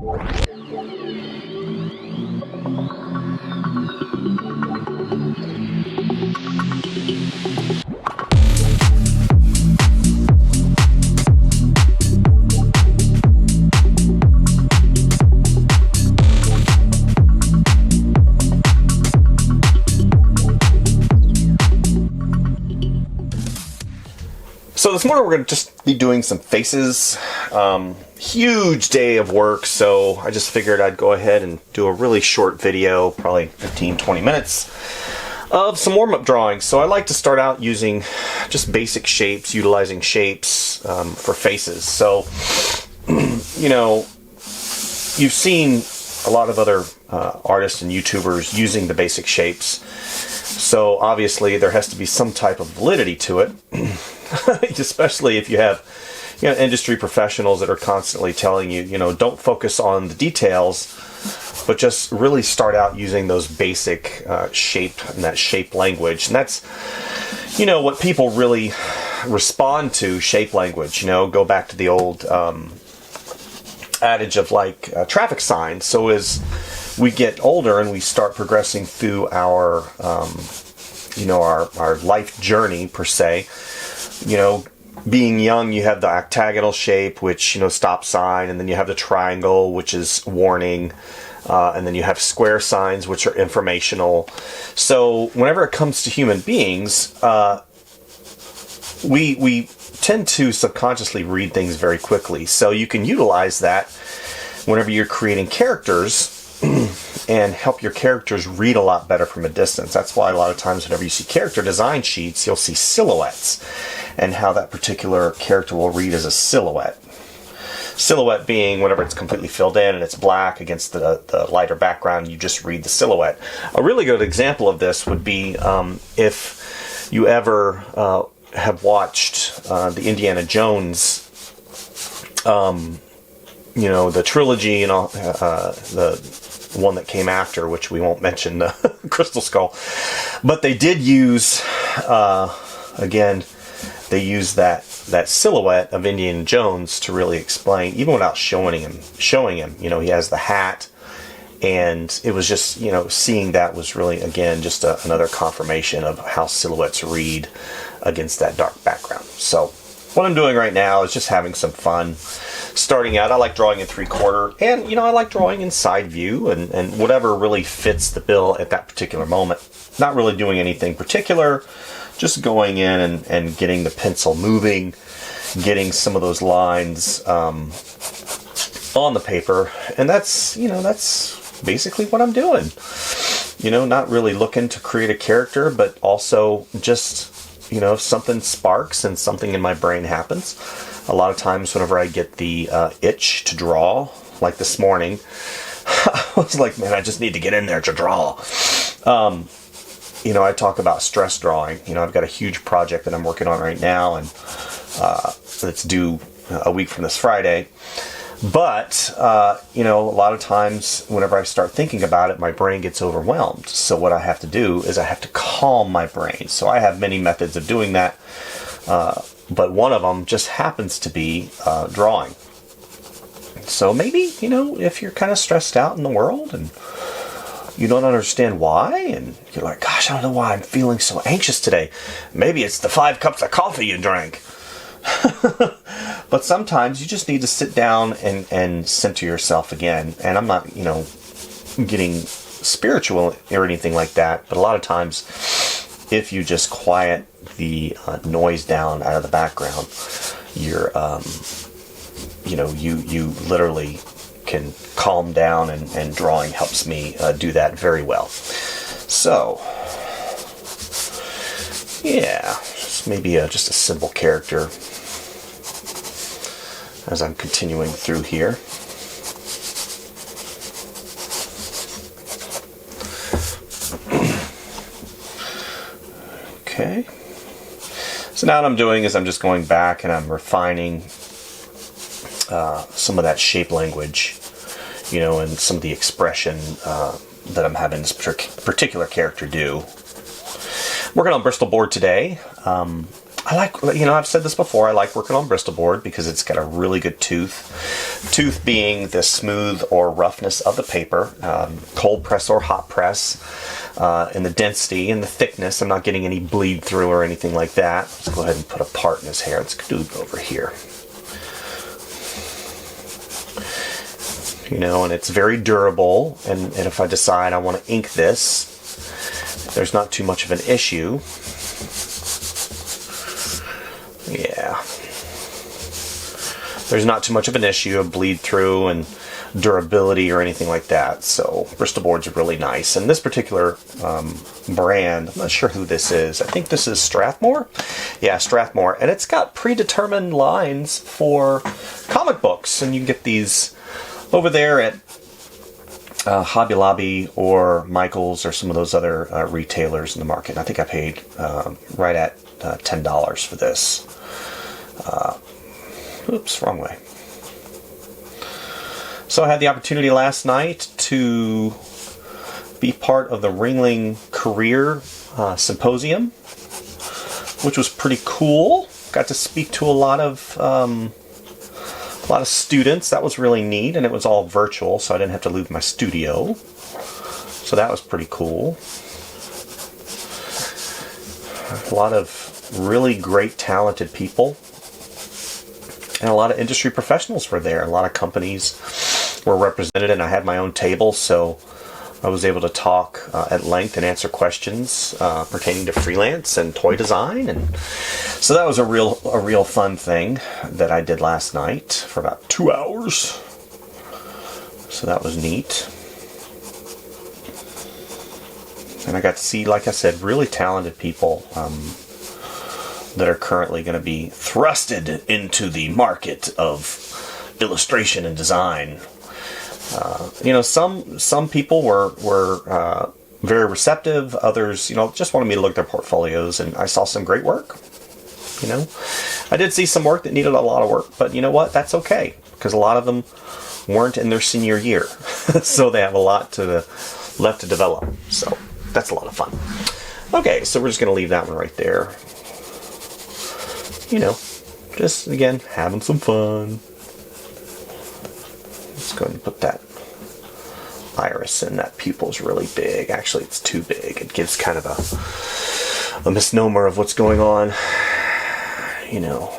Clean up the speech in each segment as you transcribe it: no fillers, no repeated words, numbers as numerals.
So this morning we're going to just be doing some faces. Huge day of work, so I just figured I'd go ahead and do a really short video, probably 15-20 minutes, of some warm-up drawings. So I like to start out using just basic shapes, utilizing shapes for faces. So, you know, you've seen a lot of other artists and YouTubers using the basic shapes. So obviously there has to be some type of validity to it. Especially if you have, you know, industry professionals that are constantly telling you, you know, don't focus on the details, but just really start out using those basic shape and that shape language. And that's, you know, what people really respond to, shape language. You know, go back to the old adage of like traffic signs. So as we get older and we start progressing through our, you know, our life journey per se, you know, being young, you have the octagonal shape, which, you know, stop sign, and then you have the triangle, which is warning, and then you have square signs, which are informational. So whenever it comes to human beings, we tend to subconsciously read things very quickly. So you can utilize that whenever you're creating characters and help your characters read a lot better from a distance. That's why a lot of times whenever you see character design sheets, you'll see silhouettes and how that particular character will read as a silhouette. Silhouette being whenever it's completely filled in and it's black against the lighter background, you just read the silhouette. A really good example of this would be if you ever have watched the Indiana Jones, you know, the trilogy and all, the one that came after, which we won't mention, the Crystal Skull. But they did use, again, they used that silhouette of Indiana Jones to really explain, even without showing him, you know, he has the hat, and it was just, you know, seeing that was really, again, just another confirmation of how silhouettes read against that dark background. So what I'm doing right now is just having some fun. Starting out, I like drawing in 3/4, and, you know, I like drawing in side view and whatever really fits the bill at that particular moment. Not really doing anything particular, just going in and getting the pencil moving, getting some of those lines on the paper, and that's, you know, that's basically what I'm doing. You know, not really looking to create a character, but also just, you know, if something sparks and something in my brain happens. A lot of times whenever I get the itch to draw, like this morning, I was like, man, I just need to get in there to draw. You know, I talk about stress drawing. You know, I've got a huge project that I'm working on right now, and it's due a week from this Friday. But, you know, a lot of times whenever I start thinking about it, my brain gets overwhelmed. So what I have to do is I have to calm my brain. So I have many methods of doing that. But one of them just happens to be drawing. So maybe, you know, if you're kind of stressed out in the world and you don't understand why, and you're like, gosh, I don't know why I'm feeling so anxious today. Maybe it's the 5 cups of coffee you drank. But sometimes you just need to sit down and center yourself again. And I'm not, you know, getting spiritual or anything like that. But a lot of times, if you just quiet the noise down out of the background, you're, you know, you literally can calm down, and drawing helps me do that very well. So, yeah, maybe just a simple character as I'm continuing through here. Okay. So now what I'm doing is I'm just going back and I'm refining some of that shape language, you know, and some of the expression that I'm having this particular character do. Working on Bristol board today. I like, you know, I've said this before, I like working on Bristol board because it's got a really good tooth. Tooth being the smooth or roughness of the paper, cold press or hot press, and the density and the thickness. I'm not getting any bleed through or anything like that. Let's go ahead and put a part in his hair. Let's do it over here. You know, and it's very durable, and if I decide I want to ink this, there's not too much of an issue. Yeah. There's not too much of an issue of bleed through and durability or anything like that. So Bristol boards are really nice. And this particular brand, I'm not sure who this is. I think this is Strathmore. Yeah, Strathmore. And it's got predetermined lines for comic books. And you can get these over there at Hobby Lobby or Michael's or some of those other retailers in the market. And I think I paid right at $10 for this. Oops, wrong way. So I had the opportunity last night to be part of the Ringling Career Symposium, which was pretty cool. Got to speak to a lot of students. That was really neat, and it was all virtual, so I didn't have to leave my studio. So that was pretty cool. A lot of really great, talented people. And a lot of industry professionals were there. A lot of companies were represented, and I had my own table, so I was able to talk at length and answer questions pertaining to freelance and toy design. And so that was a real fun thing that I did last night for about 2 hours. So that was neat. And I got to see, like I said, really talented people that are currently going to be thrusted into the market of illustration and design. You know, some people were very receptive. Others, you know, just wanted me to look at their portfolios, and I saw some great work. You know, I did see some work that needed a lot of work, but you know what? That's okay, because a lot of them weren't in their senior year, so they have a lot left to develop. So that's a lot of fun. Okay, so we're just going to leave that one right there. You know, just, again, having some fun. Let's go ahead and put that iris in. That pupil's really big. Actually, it's too big. It gives kind of a misnomer of what's going on. You know,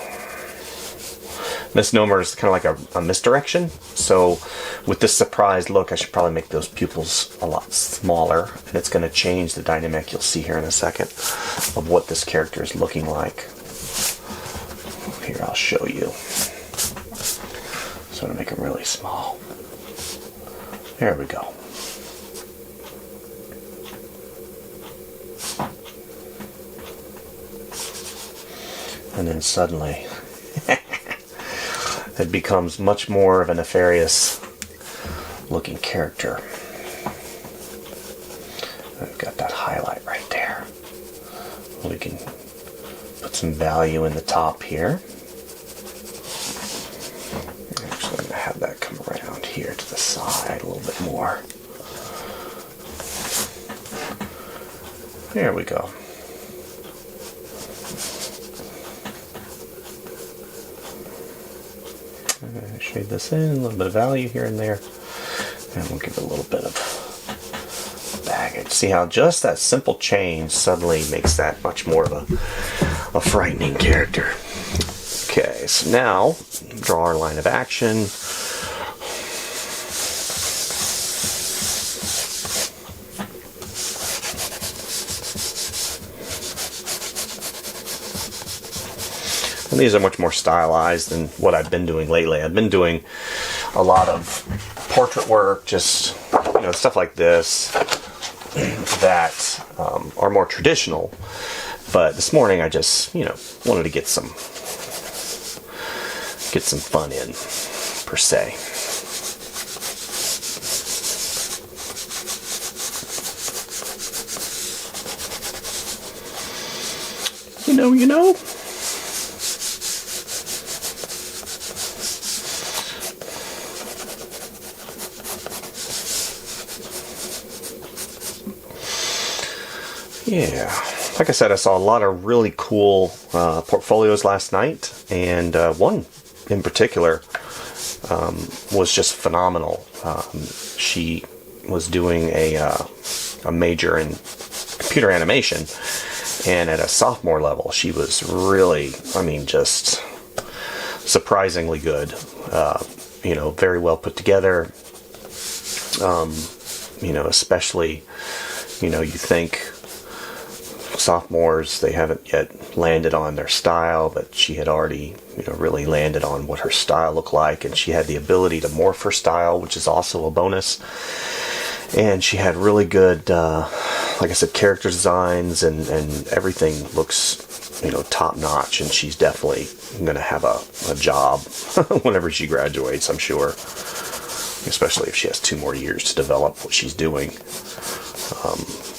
misnomer is kind of like a misdirection. So with this surprised look, I should probably make those pupils a lot smaller, and it's going to change the dynamic, you'll see here in a second, of what this character is looking like. Here, I'll show you. So I'm going to make them really small. There we go. And then suddenly it becomes much more of a nefarious looking character. I've got that highlight right there. We can put some value in the top here. Actually, I'm going to have that come around here to the side a little bit more. There we go. Shade this in, a little bit of value here and there, and we'll give it a little bit of baggage. See how just that simple change suddenly makes that much more of a frightening character. Okay, so now draw our line of action. And these are much more stylized than what I've been doing lately. I've been doing a lot of portrait work, just, you know, stuff like this that are more traditional. But this morning I just, you know, wanted to get some fun in, per se. You know. Yeah. like I said, I saw a lot of really cool portfolios last night, and one in particular was just phenomenal. She was doing a major in computer animation, and at a sophomore level, she was really, I mean, just surprisingly good. Very well put together. Especially, you think sophomores, they haven't yet landed on their style, but she had already, really landed on what her style looked like, and she had the ability to morph her style, which is also a bonus. And she had really good, like I said, character designs, and everything looks, top notch, and she's definitely going to have a job whenever she graduates, I'm sure. Especially if she has 2 more years to develop what she's doing.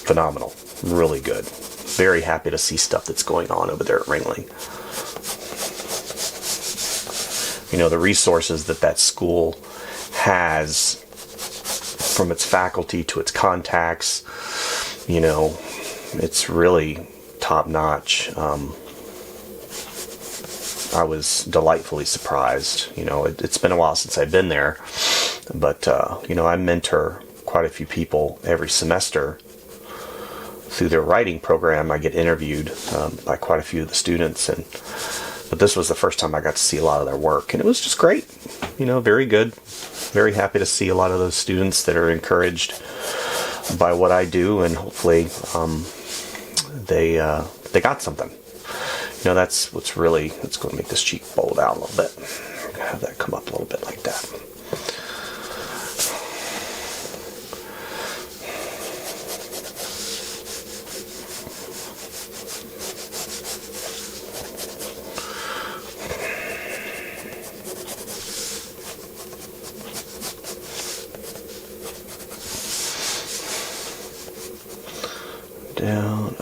Phenomenal. Really good. Very happy to see stuff that's going on over there at Ringling. The resources that school has, from its faculty to its contacts, it's really top notch. I was delightfully surprised. It's been a while since I've been there, but I mentor quite a few people every semester through their writing program. I get interviewed by quite a few of the students, but this was the first time I got to see a lot of their work, and it was just great. Very good. Very happy to see a lot of those students that are encouraged by what I do, and hopefully they got something. That's what's really, it's going to make this cheek bold out a little bit. I'm going to have that come up a little bit like that. Down,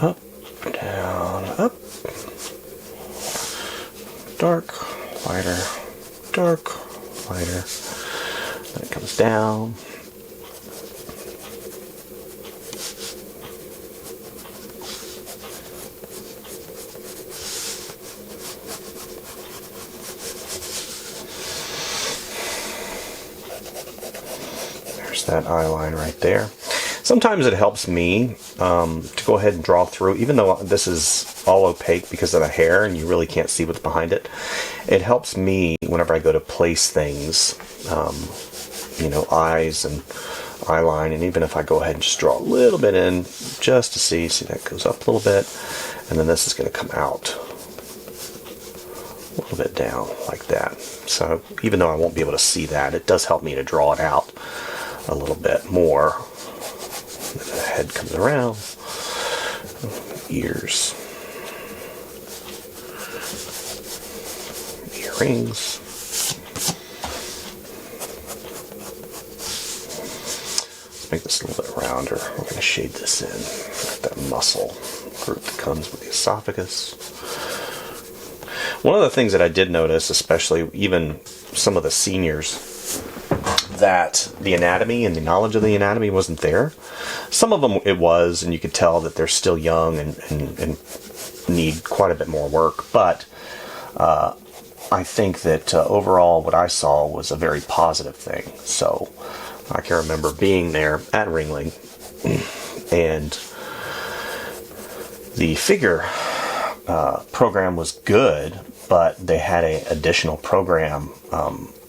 up, dark, lighter, dark, lighter. Then it comes down. There's that eye line right there. Sometimes it helps me to go ahead and draw through, even though this is all opaque because of the hair and you really can't see what's behind it. It helps me whenever I go to place things, eyes and eye line, and even if I go ahead and just draw a little bit in just to see that goes up a little bit, and then this is going to come out a little bit down like that. So even though I won't be able to see that, it does help me to draw it out a little bit more. The head comes around, ears, earrings. Let's make this a little bit rounder. We're going to shade this in, that muscle group that comes with the esophagus. One of the things that I did notice, especially even some of the seniors, that the anatomy and the knowledge of the anatomy wasn't there. Some of them it was, and you could tell that they're still young and need quite a bit more work. But I think that overall what I saw was a very positive thing. So I can remember being there at Ringling, and the figure program was good, but they had an additional program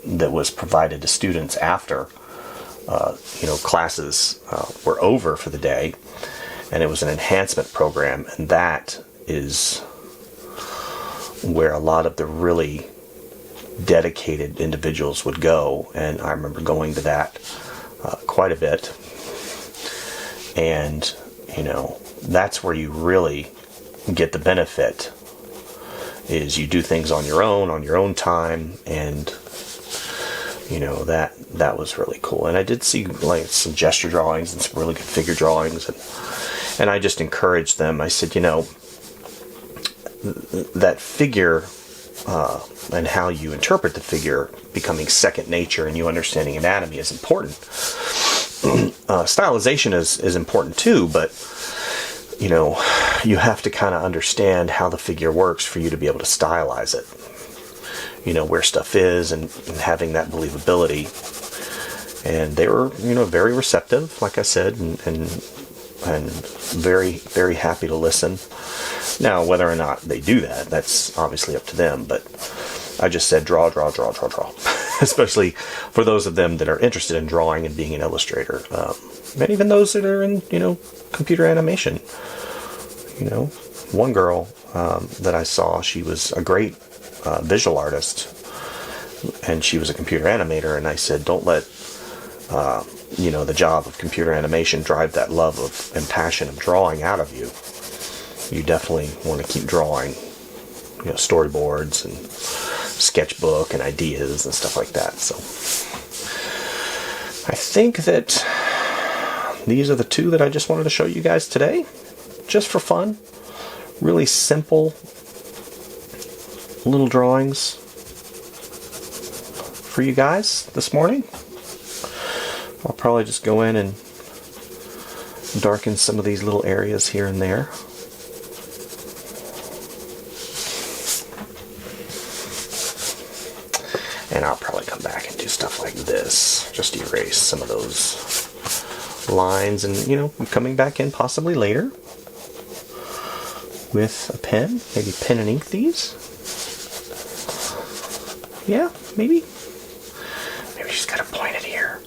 that was provided to students after classes were over for the day, and it was an enhancement program, and that is where a lot of the really dedicated individuals would go. And I remember going to that quite a bit, and that's where you really get the benefit, is you do things on your own time, and that was really cool. And I did see some gesture drawings and some really good figure drawings, and I just encouraged them. I said, that figure and how you interpret the figure becoming second nature, and you understanding anatomy is important. Stylization is important too, but you know, you have to kind of understand how the figure works for you to be able to stylize it. You know, where stuff is and having that believability. And they were, you know, very receptive, like I said, and very, very happy to listen. Now, whether or not they do that, that's obviously up to them. But I just said draw, draw, draw, draw, draw. Especially for those of them that are interested in drawing and being an illustrator. And even those that are in, you know, computer animation. You know, one girl that I saw, she was a great visual artist. And she was a computer animator. And I said, don't let you know, the job of computer animation drive that love of and passion of drawing out of you. You definitely want to keep drawing, you know, storyboards and sketchbook and ideas and stuff like that. So I think that these are the two that I just wanted to show you guys today, just for fun. Really simple little drawings for you guys this morning. I'll probably just go in and darken some of these little areas here and there. And I'll probably come back and do stuff like this. Just erase some of those lines and, you know, I'm coming back in possibly later with a pen. Maybe pen and ink these. Yeah, maybe. Maybe she's got to point it here.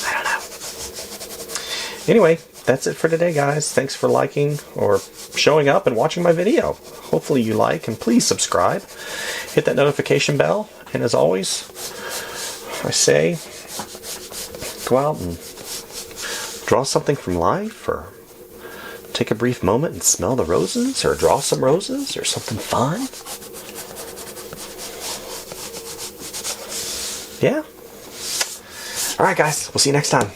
I don't know. Anyway, that's it for today, guys. Thanks for liking or showing up and watching my video. Hopefully you like, and please subscribe. Hit that notification bell. And as always, I say, go out and draw something from life, or take a brief moment and smell the roses, or draw some roses, or something fun. Yeah. All right, guys. We'll see you next time.